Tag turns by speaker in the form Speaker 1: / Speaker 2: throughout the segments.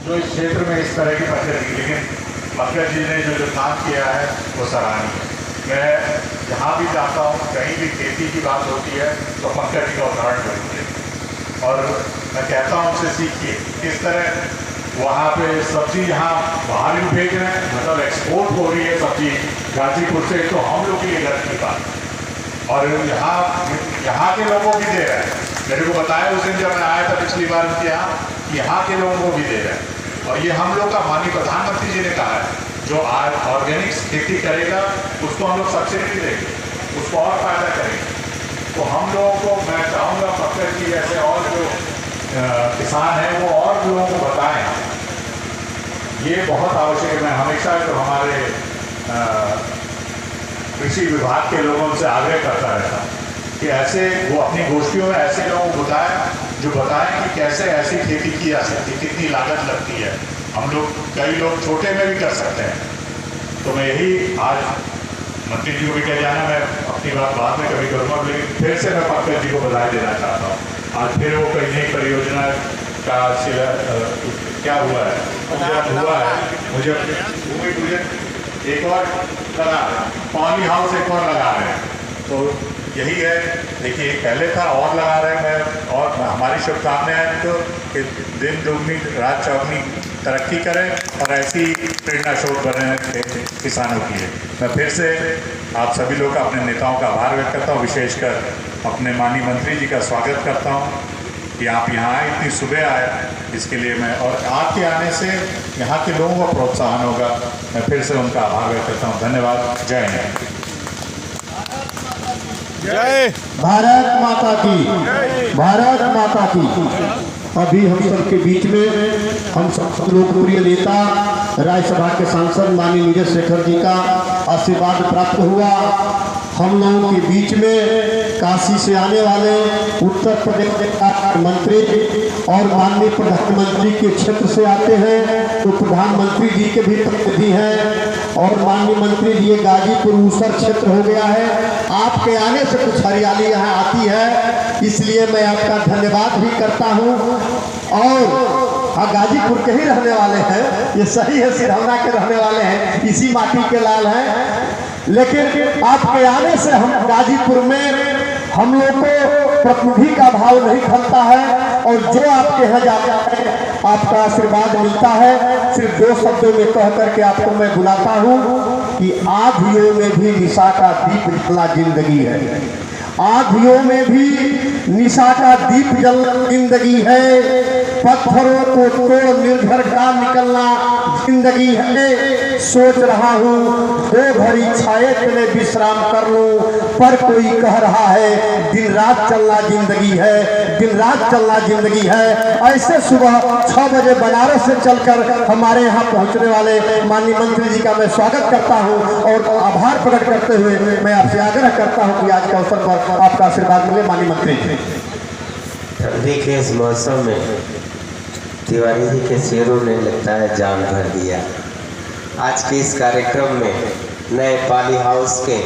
Speaker 1: जो इस क्षेत्र में इस तरह की पंकज जी, लेकिन पंकज जी ने जो काम किया है वो सराहनीय है। मैं जहाँ भी जाता हूँ, कहीं भी खेती की बात होती है तो पंकज जी का उदाहरण जरूर दें और मैं कहता हूँ उनसे सीखिए किस तरह वहाँ पे सब्जी यहाँ बाहर भी भेज रहे हैं, मतलब एक्सपोर्ट हो रही है सब्जी गाजीपुर से, तो हम लोग के लिए गर्व की बात, और यहाँ के लोगों को भी दे रहे हैं। मेरे को बताया उस दिन जब मैं आया था पिछली बार उनके यहाँ के लोगों को भी दे रहे हैं। और ये हम लोग का माननीय प्रधानमंत्री जी ने कहा है, जो आज ऑर्गेनिक खेती करेगा उसको हम लोग सब्सिडी देंगे, उसको और फायदा करेंगे। तो हम लोगों को मैं चाहूँगा पंकज जी जैसे और जो किसान हैं वो और लोगों को बताएं, ये बहुत आवश्यक है। मैं हमेशा जो हमारे कृषि विभाग के लोगों से आग्रह करता रहता कि ऐसे वो अपनी गोष्ठियों में ऐसे लोगों को बताएं कि कैसे ऐसी खेती की जा सकती, कितनी लागत लगती है। हम लोग कई लोग छोटे में भी कर सकते हैं। तो मैं यही आज मंत्री जी को भी कह जाना, मैं अपनी बात बाद में कभी करूँगा, लेकिन फिर से मैं पंकज जी को बधाई देना चाहता हूँ। आज फिर वो कई नई परियोजना का क्या हुआ है, मुझे भूमि पूजन एक और लगा, पानी हाउस एक और लगा रहे हैं। तो यही है, देखिए पहले था और लगा रहे हैं मैं, और हमारी शुभकामनाएं हैं तो कि दिन दुगनी रात चौगनी तरक्की करें और ऐसी प्रेरणा स्रोत बने किसानों की है। मैं फिर से आप सभी लोग का, अपने नेताओं का आभार व्यक्त करता हूँ, विशेषकर अपने माननीय मंत्री जी का स्वागत करता हूँ कि आप यहाँ आए, इतनी सुबह आए, इसके लिए मैं, और आपके आने से यहाँ के लोगों को प्रोत्साहन होगा। मैं फिर से उनका आभार व्यक्त करता हूँ। धन्यवाद। जय हिंद।
Speaker 2: जय
Speaker 3: भारत माता की, भारत माता की। अभी हम सबके बीच में हम सब लोकप्रिय नेता राज्यसभा के सांसद माननीय नीरज शेखर जी का आशीर्वाद प्राप्त हुआ। हम लोगों के बीच में काशी से आने वाले उत्तर प्रदेश के मंत्री और माननीय प्रधानमंत्री के क्षेत्र से आते हैं, तो प्रधानमंत्री जी के भी प्रतिनिधि हैं, और माननीय मंत्री जी गाजीपुर ऊसर क्षेत्र हो गया है। आपके आने से कुछ हरियाली यहाँ आती है, इसलिए मैं आपका धन्यवाद भी करता हूँ। और हाँ, गाजीपुर के ही रहने वाले हैं, ये सही है, सिरहौना के रहने वाले हैं, इसी माटी के लाल हैं, लेकिन आपके आने से हम गाजीपुर में हम लोग को प्रतिनिधि का भाव नहीं खलता है, और जो आपके यहाँ जाता है आपका आशीर्वाद मिलता है। सिर्फ दो शब्दों में कह करके आपको मैं बुलाता हूँ कि आँधियों में भी निशा का दीप जलना जिंदगी है, आँधियों में भी निशा का दीप जलना जिंदगी है, पत्थरों को तोड़ निर्भर का निकलना जिंदगी है। सोच रहा हूँ दो घड़ी छाए तले विश्राम कर लूं, पर कोई कह रहा है दिन रात चलना जिंदगी है, दिन रात चलना जिंदगी है। ऐसे सुबह 6 बजे बनारस से चलकर हमारे यहाँ पहुँचने वाले माननीय मंत्री जी का मैं स्वागत करता हूँ और आभार प्रकट करते हुए मैं आपसे आग्रह करता हूँ कि आज के अवसर पर आपका आशीर्वाद मिले माननीय मंत्री जी।
Speaker 4: ठंडी के इस मौसम में तिवारी जी के शेरों ने लगता है जान भर दिया। आज के इस कार्यक्रम में नए पाली हाउस के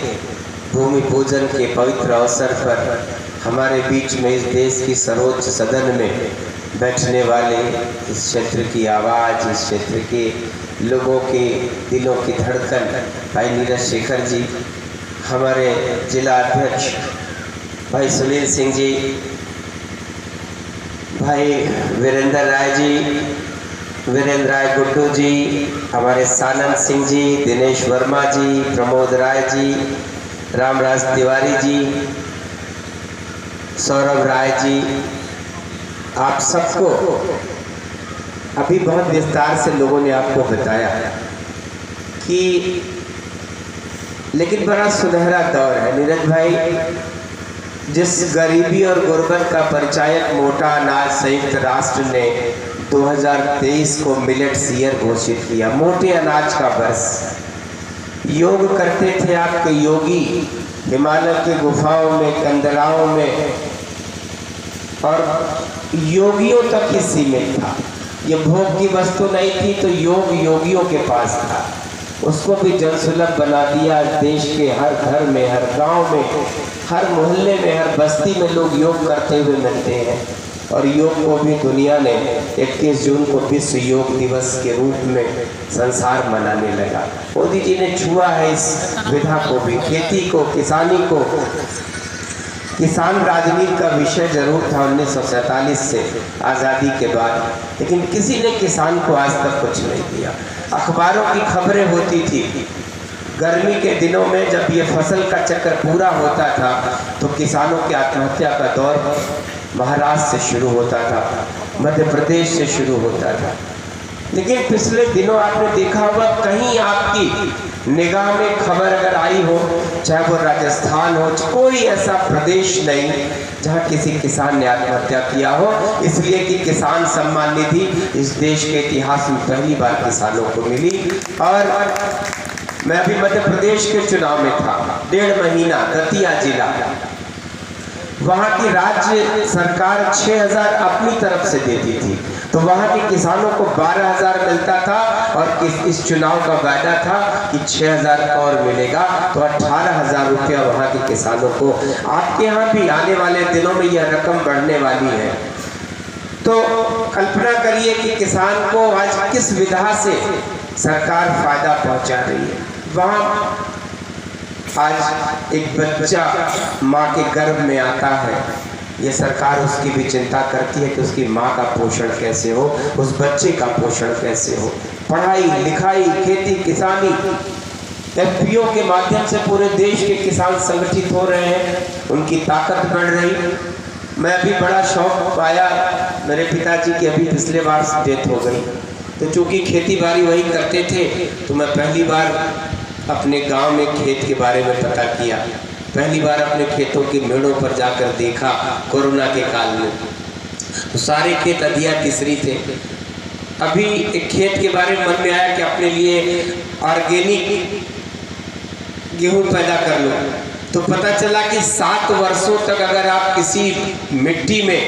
Speaker 4: भूमि पूजन के पवित्र अवसर पर हमारे बीच में इस देश की सर्वोच्च सदन में बैठने वाले, इस क्षेत्र की आवाज़, इस क्षेत्र के लोगों के दिलों की धड़कन भाई नीरज शेखर जी, हमारे जिला अध्यक्ष भाई सुनील सिंह जी, भाई वीरेंद्र राय जी, वीरेंद्र राय गुड्डू जी, हमारे सानंद सिंह जी, दिनेश वर्मा जी, प्रमोद राय जी, रामराज तिवारी जी, सौरभ राय जी, आप सबको अभी बहुत विस्तार से लोगों ने आपको बताया कि, लेकिन बड़ा सुनहरा दौर है नीरज भाई। जिस गरीबी और गुर्बत का परिचायक मोटा अनाज संयुक्त राष्ट्र ने 2023 को मिलेट्स ईयर घोषित किया, मोटे अनाज का वर्ष। योग करते थे आपके योगी हिमालय के गुफाओं में, कंदराओं में, और योगियों तक ही सीमित था। ये भोग की वस्तु नहीं थी, तो योग योगियों के पास था। उसको भी जनसुलभ बना दिया। देश के हर घर में, हर गांव में, हर मोहल्ले में, हर बस्ती में लोग योग करते हुए मिलते हैं। और योग को भी दुनिया ने 31 जून को विश्व योग दिवस के रूप में संसार मनाने लगा। मोदी जी ने छुआ है इस विधा को भी, खेती को, किसानी को। किसान राजनीति का विषय जरूर था 1947 से आज़ादी के बाद, लेकिन किसी ने किसान को आज तक कुछ नहीं दिया। अखबारों की खबरें होती थी, गर्मी के दिनों में जब ये फसल का चक्कर पूरा होता था तो किसानों की आत्महत्या का दौर महाराष्ट्र से शुरू होता था, मध्य प्रदेश से शुरू होता था। लेकिन पिछले दिनों आपने देखा होगा कहीं आपकी निगाह में खबर अगर आई हो, चाहे वो राजस्थान हो, कोई ऐसा प्रदेश नहीं जहां किसी किसान ने आत्महत्या किया हो, इसलिए कि किसान सम्मान निधि इस देश के इतिहास में पहली बार किसानों को मिली। और मैं अभी मध्य प्रदेश के चुनाव में था, 1.5 महीना, दतिया जिला, वहाँ की राज्य सरकार 6,000 अपनी तरफ से देती थी, तो वहाँ के किसानों को 12,000 मिलता था और इस चुनाव का वादा था कि 6,000 और मिलेगा, तो 18,000 रुपया वहाँ के किसानों को। आपके यहाँ भी आने वाले दिनों में यह रकम बढ़ने वाली है। तो कल्पना करिए कि किसान को आज किस विधा से सरकार फायदा पहुँचा रही है। वहाँ आज एक बच्चा माँ के गर्भ में आता है, ये सरकार उसकी भी चिंता करती है कि उसकी माँ का पोषण कैसे हो, उस बच्चे का पोषण कैसे हो। पढ़ाई लिखाई, खेती किसानी, एफपीओ के माध्यम से पूरे देश के किसान संगठित हो रहे हैं, उनकी ताकत बढ़ रही। मैं अभी बड़ा शौक पाया, मेरे पिताजी की अभी पिछले बार डेथ हो गई, तो चूँकि खेती बाड़ी वही करते थे, तो मैं पहली बार अपने गांव में खेत के बारे में पता किया। पहली बार अपने खेतों के मेड़ों पर जाकर देखा कोरोना के काल में, तो सारे खेत अधिया तीसरी थे। अभी एक खेत के बारे में मन में आया कि अपने लिए ऑर्गेनिक गेहूं पैदा कर लो, तो पता चला कि 7 वर्षों तक अगर आप किसी मिट्टी में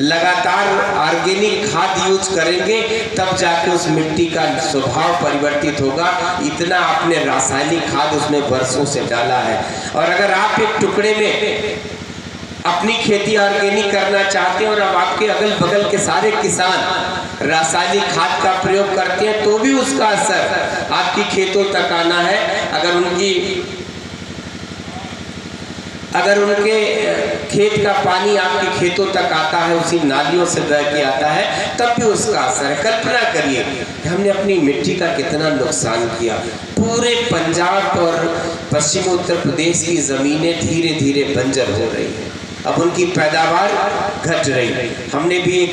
Speaker 4: लगातार ऑर्गेनिक खाद यूज करेंगे तब जाके उस मिट्टी का स्वभाव परिवर्तित होगा। इतना आपने रासायनिक खाद उसमें वर्षों से डाला है। और अगर आप एक टुकड़े में अपनी खेती ऑर्गेनिक करना चाहते हैं और अब आपके अगल बगल के सारे किसान रासायनिक खाद का प्रयोग करते हैं, तो भी उसका असर आपकी खेतों तक आना है। अगर उनके खेत का पानी आपके खेतों तक आता है, उसी नालियों से बह के आता है, तब भी उसका असर है। कल्पना करिए हमने अपनी मिट्टी का कितना नुकसान किया। पूरे पंजाब और पश्चिमी उत्तर प्रदेश की ज़मीनें धीरे धीरे बंजर हो रही हैं, अब उनकी पैदावार घट रही। हमने भी एक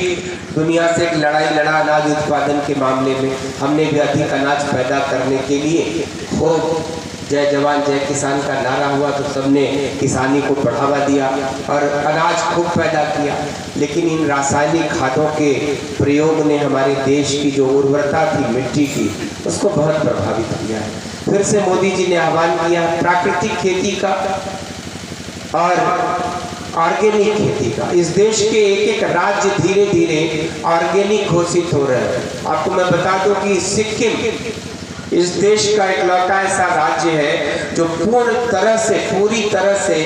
Speaker 4: दुनिया से एक लड़ाई लड़ा अनाज उत्पादन के मामले में। हमने भी अधिक अनाज पैदा करने के लिए खूब जय जवान जय किसान का नारा हुआ, तो सबने किसानी को बढ़ावा दिया और अनाज खूब पैदा किया। लेकिन इन रासायनिक खादों के प्रयोग ने हमारे देश की जो उर्वरता थी मिट्टी की, उसको बहुत प्रभावित किया है। फिर से मोदी जी ने आह्वान किया प्राकृतिक खेती का और ऑर्गेनिक खेती का। इस देश के एक एक राज्य धीरे धीरे ऑर्गेनिक घोषित हो रहे हैं। आपको मैं बता दूं कि सिक्किम इस देश का इकलौता ऐसा राज्य है जो पूरी तरह से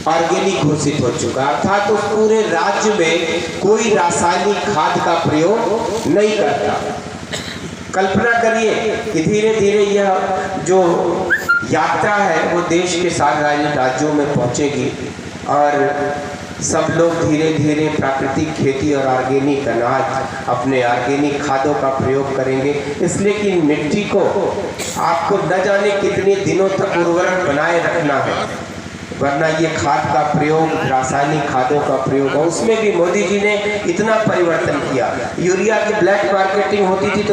Speaker 4: ऑर्गेनिक घोषित हो चुका, अर्थात तो पूरे राज्य में कोई रासायनिक खाद का प्रयोग नहीं करता। कल्पना करिए कि धीरे धीरे यह जो यात्रा है वो देश के सारे राज्यों में पहुंचेगी और सब लोग धीरे धीरे प्राकृतिक खेती और ऑर्गेनिक अनाज, अपने ऑर्गेनिक खादों का प्रयोग करेंगे। इसलिए कि मिट्टी को आपको न जाने कितने दिनों तक उर्वरक बनाए रखना है, वरना ये खाद का प्रयोग, रासायनिक खादों का प्रयोग, उसमें भी मोदी जी ने इतना परिवर्तन किया। यूरिया की ब्लैक मार्केटिंग होती थी तो